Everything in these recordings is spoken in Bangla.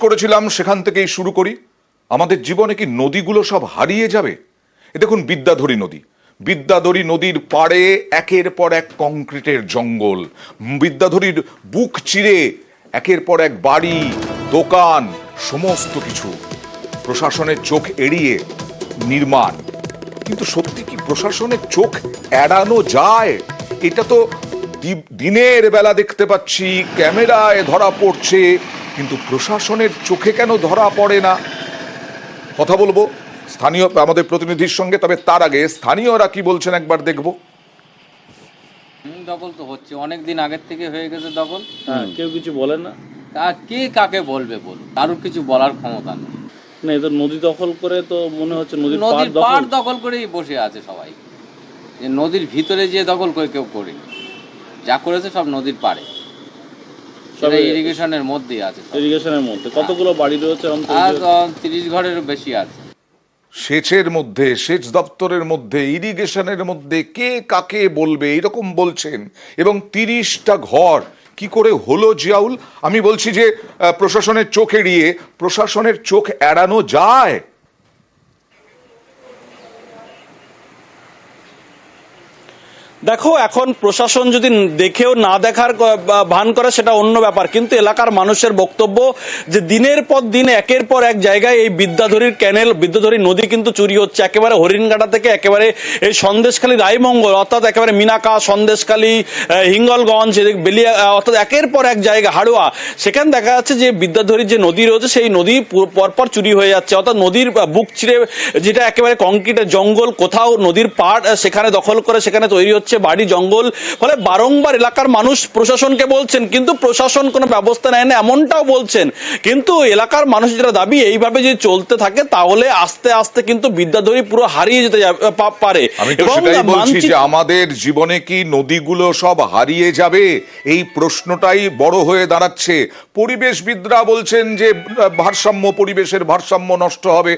করেছিলাম সেখান থেকেই শুরু করি। আমাদের জীবনে কি নদীগুলো সব হারিয়ে যাবে? এ দেখুন বিদ্যাধরী নদী। বিদ্যাধরী নদীর পাড়ে একের পর এক কংক্রিটের জঙ্গল। বিদ্যাধরীর বুক চিরে একের পর এক বাড়ি, দোকান, সমস্ত কিছু প্রশাসনের চোখ এড়িয়ে নির্মাণ। কিন্তু সত্যি কি প্রশাসনের চোখ এড়ানো যায়? এটা তো দিনের বেলা দেখতে পাচ্ছি, ক্যামেরায় ধরা পড়ছে, কিন্তু প্রশাসনের চোখে কেন ধরা পড়ে না? কথা বলবো স্থানীয় আমাদের প্রতিনিধির সঙ্গে, তবে তার আগে স্থানীয়রা কি বলছেন একবার দেখবো। দখল তো হচ্ছে, অনেক দিন আগের থেকে হয়ে গেছে দখল। কেউ কিছু বলে না। তা কে কাকে বলবে বলুন, কারোর কিছু বলার ক্ষমতা নেই। না, এটা নদী দখল করে তো মনে হচ্ছে নদীর পাড় দখল করেই বসে আছে সবাই। যে নদীর ভিতরে যে দখল করে কেউ করেনি, যা করেছে সব নদীর পাড়ে, সেটা ইরিগেশনের মধ্যেই আছে। ইরিগেশনের মধ্যে কতগুলো বাড়ি রয়েছে? আর 30 ঘরেরও বেশি আছে। সেচের মধ্যে, সেচ দপ্তরের মধ্যে, ইরিগেশনের মধ্যে কে কাকে বলবে এরকম বলছেন। এবং 30টা ঘর কি করে হলো জিয়াউল? আমি বলছি যে প্রশাসনের চোখ এড়িয়ে প্রশাসনের চোখ এড়ানো যায়? দেখো, এখন প্রশাসন যদি দেখেও না দেখার ভান করে সেটা অন্য ব্যাপার, কিন্তু এলাকার মানুষের বক্তব্য যে দিনের পর দিন একের পর এক জায়গায় এই বিদ্যাধরীর ক্যানেল, বিদ্যাধরী নদী কিন্তু চুরি হচ্ছে। একেবারে হরিণঘাটা থেকে একেবারে এই সন্দেশখালী রায়মঙ্গল, অর্থাৎ একেবারে মিনাকা, সন্দেশখালী, হিঙ্গলগঞ্জ, বেলিয়া, অর্থাৎ একের পর এক জায়গা, হাড়োয়া, সেখানে দেখা যাচ্ছে যে বিদ্যাধরীর যে নদী রয়েছে সেই নদী পরপর চুরি হয়ে যাচ্ছে। অর্থাৎ নদীর বুক চিরে, যেটা একেবারে কংক্রিটের জঙ্গল, কোথাও নদীর পাড় সেখানে দখল করে সেখানে তৈরি হচ্ছে বাড়ি, জঙ্গল। ফলে বারংবার এলাকার মানুষ প্রশাসনকে বলছেন, কিন্তু প্রশাসন কোনো ব্যবস্থা নেয় না এমনটাও বলছেন। কিন্তু এলাকার মানুষ যেটা দাবি, এইভাবে যদি চলতে থাকে তাহলে আস্তে আস্তে কিন্তু বিদ্যাধরী পুরো হারিয়ে যেতে পারে। আমি তো সেটাই বলছি যে আমাদের জীবনে কি নদীগুলো সব হারিয়ে যাবে? এই প্রশ্নটাই বড় হয়ে দাঁড়াচ্ছে। পরিবেশবিদরা বলছেন যে ভারসাম্য, পরিবেশের ভারসাম্য নষ্ট হবে।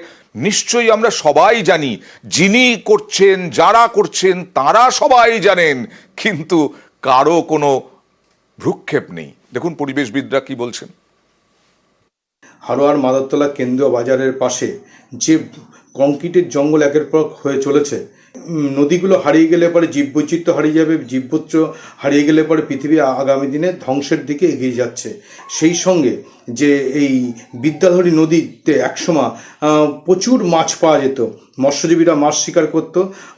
নিশ্চয়ই আমরা সবাই জানি, যিনি করছেন, যারা করছেন তারা সবাই জানেন, কিন্তু কারো কোনো ভ্রুক্ষেপ নেই। দেখুন পরিবেশবিদরা কি বলছেন। হাড়োয়ার মাদারতলা কেন্দ্রীয় বাজারের পাশে যে কংক্রিটের জঙ্গল একের পর হয়ে চলেছে, নদীগুলো হারিয়ে গেলে পরে জীববৈচিত্র্য হারিয়ে যাবে, জীববৈচিত্র্য হারিয়ে গেলে পরে পৃথিবী আগামী দিনে ধ্বংসের দিকে এগিয়ে যাচ্ছে। সেই সঙ্গে যে এই বিদ্যাধরী নদীতে একসময় প্রচুর মাছ পাওয়া যেত, মৎস্যজীবীরা মাছ শিকার করত,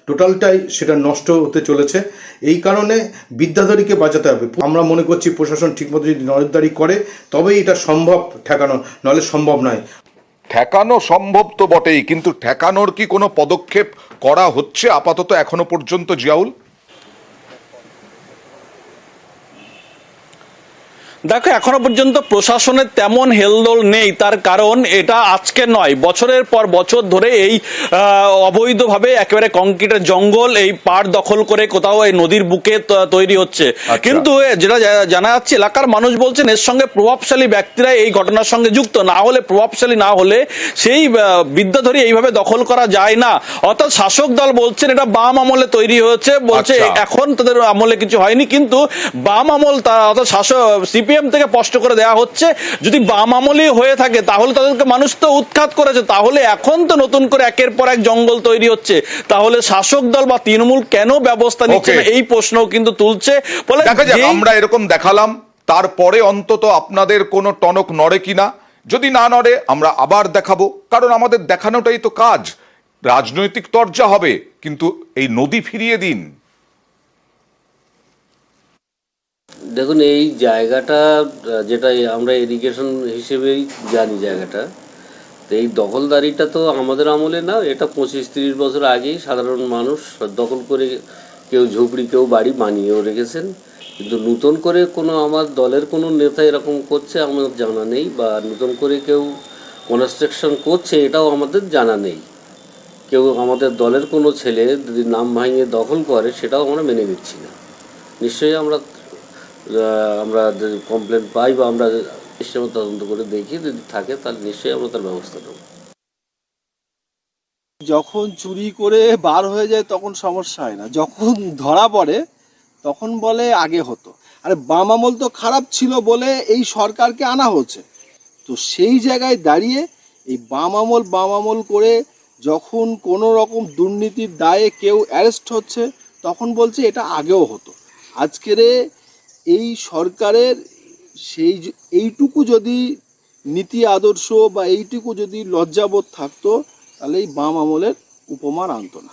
টোটালটাই সেটা নষ্ট হতে চলেছে। এই কারণে বিদ্যাধরীকে বাঁচাতে হবে। আমরা মনে করছি প্রশাসন ঠিকমতো যদি নজরদারি করে তবেই এটা সম্ভব ঠেকানো, নাহলে সম্ভব নয়। ঠেকানো সম্ভব তো বটেই, কিন্তু ঠেকানোর কি কোনো পদক্ষেপ করা হচ্ছে আপাতত এখনো পর্যন্ত জিয়াউল? দেখো, এখনো পর্যন্ত প্রশাসনের তেমন হেলদোল নেই। তার কারণ এটা আজকে নয়, বছরের পর বছর ধরে এই অবৈধভাবে একেবারে কংক্রিটের জঙ্গল এই পাড় দখল করে কোথাও এই নদীর বুকে তৈরি হচ্ছে। কিন্তু যেটা জানা যাচ্ছে, এলাকার মানুষ বলছেন এর সঙ্গে প্রভাবশালী ব্যক্তিরা এই ঘটনার সঙ্গে যুক্ত। না হলে, প্রভাবশালী না হলে সেই বিদ্যাধরী এইভাবে দখল করা যায় না। অর্থাৎ শাসক দল বলছেন এটা বাম আমলে তৈরি হয়েছে, বলছে এখন তাদের আমলে কিছু হয়নি, কিন্তু বাম আমল, অর্থাৎ শাসক সিপিএম থেকে স্পষ্ট করে দেওয়া হচ্ছে যদি বাম আমলই হয়ে থাকে তাহলে তাদেরকে মানুষ তো উৎখাত করেছে, তাহলে এখন তো নতুন করে একের পর এক জঙ্গল তৈরি হচ্ছে, তাহলে শাসক দল বা তৃণমূল কেন ব্যবস্থা নিচ্ছে না, এই প্রশ্নও কিন্তু তুলছে। বলে আমরা এরকম দেখালাম, তারপরে অন্তত আপনাদের কোনো টনক নড়ে কিনা। যদি না নড়ে আমরা আবার দেখাবো, কারণ আমাদের দেখানোটাই তো কাজ। রাজনৈতিক তরজা হবে, কিন্তু এই নদী ফিরিয়ে দিন। দেখুন, এই জায়গাটা যেটা আমরা ইরিগেশন হিসেবেই জানি জায়গাটা, তো এই দখলদারিটা তো আমাদের আমলে না, এটা 25-30 বছর আগেই সাধারণ মানুষ দখল করে কেউ ঝুপড়ি কেউ বাড়ি বানিয়েও রেখেছেন। কিন্তু নতুন করে কোনো আমার দলের কোনো নেতা এরকম করছে আমার জানা নেই, বা নতুন করে কেউ কনস্ট্রাকশন করছে এটাও আমাদের জানা নেই। কেউ আমাদের দলের কোনো ছেলে যদি নাম ভাঙিয়ে দখল করে সেটাও আমরা মেনে নিচ্ছি না। নিশ্চয়ই আমরা কমপ্লেন পাই বা আমরা নিশ্চয়ই তদন্ত করে দেখি, যদি থাকে তাহলে নিশ্চয়ই আমরা তার ব্যবস্থা নেব। যখন চুরি করে বার হয়ে যায় তখন সমস্যা হয় না, যখন ধরা পড়ে তখন বলে আগে হতো। আরে বাম আমল তো খারাপ ছিল বলে এই সরকারকে আনা হচ্ছে, তো তো সেই জায়গায় দাঁড়িয়ে এই বাম আমল করে যখন কোনো রকম দুর্নীতির দায়ে কেউ অ্যারেস্ট হচ্ছে তখন বলছে এটা আগেও হতো। আজকের এই সরকারের এইটুকু যদি নীতি আদর্শ বা এইটুকু যদি লজ্জাবোধ থাকতো তাহলে এই বাম আমলের উপমা আনতো না।